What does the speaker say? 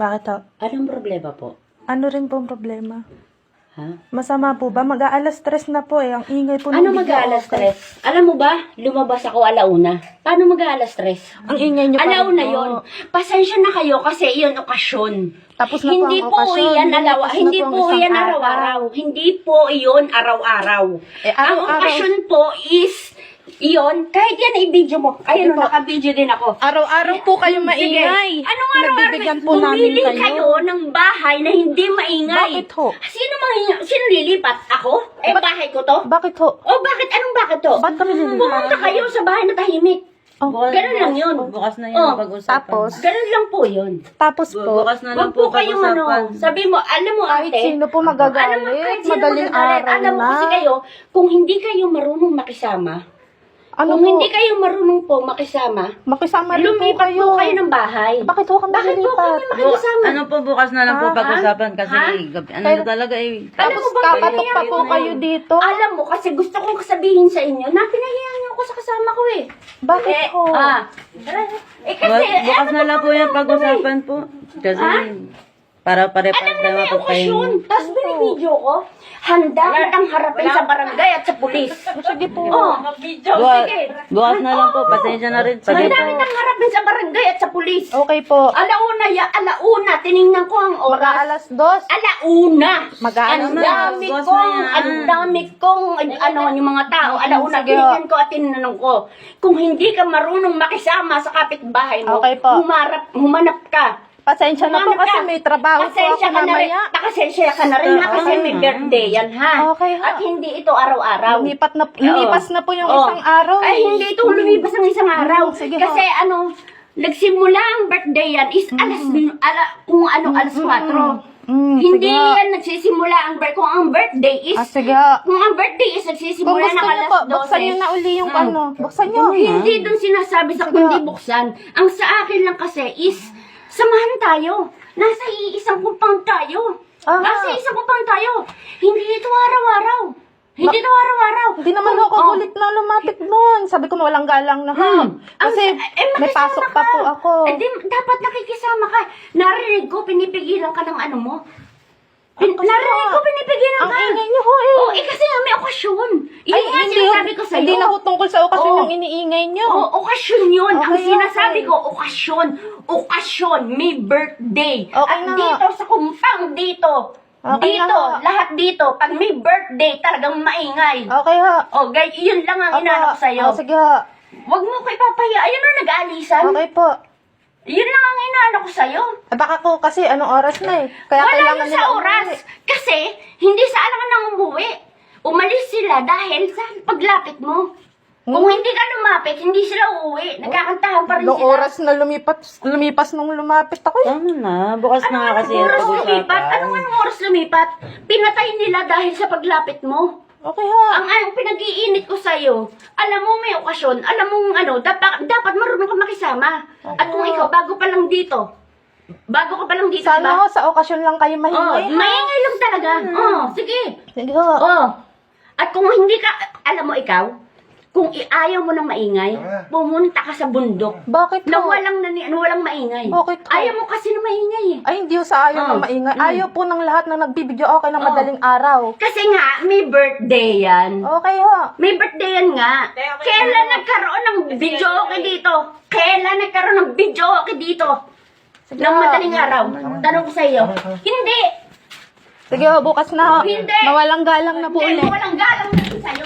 Bakit ho? Anong problema po? Ano rin po ang problema? Ha? Masama po ba? Mag-aalas stress na po eh. Ang ingay po ng Ano video, mag-aalas okay. stress? Alam mo ba, lumabas ako alauna. Paano mag-aalas stress? Ang ingay nyo pa rin Alauna po. yon. Pasensya na kayo kasi iyon okasyon. Tapos na Hindi po po ang okasyon. iyan Lumipas na hindi ang po isang iyan araw-araw. Hindi po iyon araw-araw. Eh, Ang araw-araw. okasyon po is iyon, kahit yan i-video mo. Ayun, po. naka-video din ako. Araw-araw po kayo Sige. maingay. Anong araw-araw? Nagbibigyan po namin Bumili kayo. kayo ng bahay na hindi maingay. Bakit ho? Sino lilipat? Ako? Eh, bahay ko to? Bakit ho? O bakit? Anong bakit to? Ba't kami lilipat? Pumunta kayo sa bahay na tahimik. Oh, Ganun lang yun. Bukas na yun Oh, ang pag-usapan. tapos? Ganun lang po yun. Tapos po, Bukas na Huwag lang po po kayong ano. pag-usapan. Sabi mo, alam mo kahit ate. sino po Alam mo, magagalit, kahit sino madaling magagalit. araw Alam mo na. kasi kayo, kung hindi kayo marunong makisama, Ano kung po? hindi kayo marunong po makisama, Makisama rin po lumipat kayo. po kayo ng bahay. Bakit ho kami Bakit po lilipat? kami makikisama? Ano po, bukas na lang po Ha? pag-usapan kasi Ha? gabi, ano Kaya- na talaga eh. Alam Tapos mo ba, kakatok pa po pinahiya kayo ko dito. Alam mo, kasi gusto kong sabihin sa inyo na pinahiya niyo ako sa kasama ko eh. Bakit ho? Kasi, Bukas na lang po yung pag-usapan po. Kasi para pare-pares alam na naman may po kayo. okasyon. Tapos binibidyo ko, handa kitang harapin sa barangay at sa pulis. Sige po. Oh, Bukas, sige. bukas na lang po, pasensya na rin. Sige Handa po. kitang harapin sa barangay at sa pulis. Okay po. Alauna, tinignan ko ang oras. Mag-aalas 2. Alauna. Mag-aalas Ang na. dami Boss kong, na yan. ang dami kong, ano, yung mga tao. Alauna, Sige. tinignan ko at tinanong ko. Kung hindi ka marunong makisama sa kapitbahay mo, Okay po. humanap ka. Pasensya na po Humanap kasi ka. may trabaho po ako Pasensya ka na rin. mamaya. Pasensya ka na rin ha, kasi may birthday yan ha. Okay, ha. At hindi ito araw-araw. Lumipas na po yung Oo. isang araw. Ay, hindi ito lumipas ang isang araw. Sige, Kasi ano, nagsimula ang birthday yan is alas 4. Hindi sige. yan nagsisimula ang birthday. Kung ang birthday is, Sige ho. kung ang birthday is Kung nagsisimula gusto ng niyo alas po, 12. buksan niyo na uli yung ano. Buksan niyo. Hindi dun sinasabi sa kundi buksan. Ang sa akin lang kasi is, samahan tayo. Nasa iisang kumpang tayo. Ah. Nasa isang kumpang tayo. Hindi ito araw-araw. Hindi ito araw-araw. Hindi naman ako kulit na lumapit nun. Sabi ko walang galang na ha. Kasi may makisama pasok pa ka. po ako. Eh, dapat nakikisama ka. Narinig ko, pinipigilan ka ng ano mo. Narinig ko, pinipigilan Ang ka. ingay niyo ho eh. Oh, kasi nga may okasyon. Yun nga sinasabi ko sa'yo. Hindi na ho tungkol sa okasyon Oo. yung iniingay niyo. Oh, okasyon yun. Ang Okay, sinasabi okay. ko, okasyon. Okasyon. May birthday. Okay At na. dito sa kumpang dito. Okay dito. na. Lahat dito. Pag may birthday, talagang maingay. Okay ho. Oh, guys, yun lang ang inaanap sa'yo. Oh, sige ho. Huwag mo ko ipapahiya. Ayun na, nag-aalisan. Okay po. Yun lang ang inaanap ko sa'yo. Baka ko kasi anong oras na eh. Kaya Wala kailangan yun nila sa oras. umuwi. Kasi, hindi sa alangan nang umuwi. Umalis sila dahil sa paglapit mo. Kung hindi ka lumapit, hindi sila uuwi. Nagkakantahan pa rin Noong sila. oras na lumipas nung lumapit ako eh. Tama na, bukas na nga kasi Anong yung oras lumipat? pag-usapan. Anong oras lumipat? Pinatay nila dahil sa paglapit mo. Okay ho. Ang pinag-iinit ko sa'yo, alam mo may okasyon, alam mo ano, dapat marunong ka makisama. At kung ikaw, bago ka pa lang dito, Sana diba? ho, sa okasyon lang kayo Oh, mahingi. maingay lang talaga. Oh, sige. Sige ho. Oh. At kung hindi ka, alam mo ikaw, kung ayaw mo ng maingay, pumunta ka sa bundok. Bakit Na ho? walang maingay. Bakit ho? Ayaw mo kasi na maingay eh. Ay, hindi ho sa ayaw Oh. ng maingay. Ayaw po ng lahat na nagbibideo okay ng Oh. madaling araw. Kasi nga, may birthday yan. Okay ho. May birthday yan nga. Kailan nagkaroon ng video okay dito? Kailan nagkaroon ng video okay dito? Sige Ng ho. madaling araw. Tanong ko sa iyo. Hindi. Sige ho, bukas na ho. Hindi. Mawalang galang na po Hindi, ulit. walang galang na sa'yo.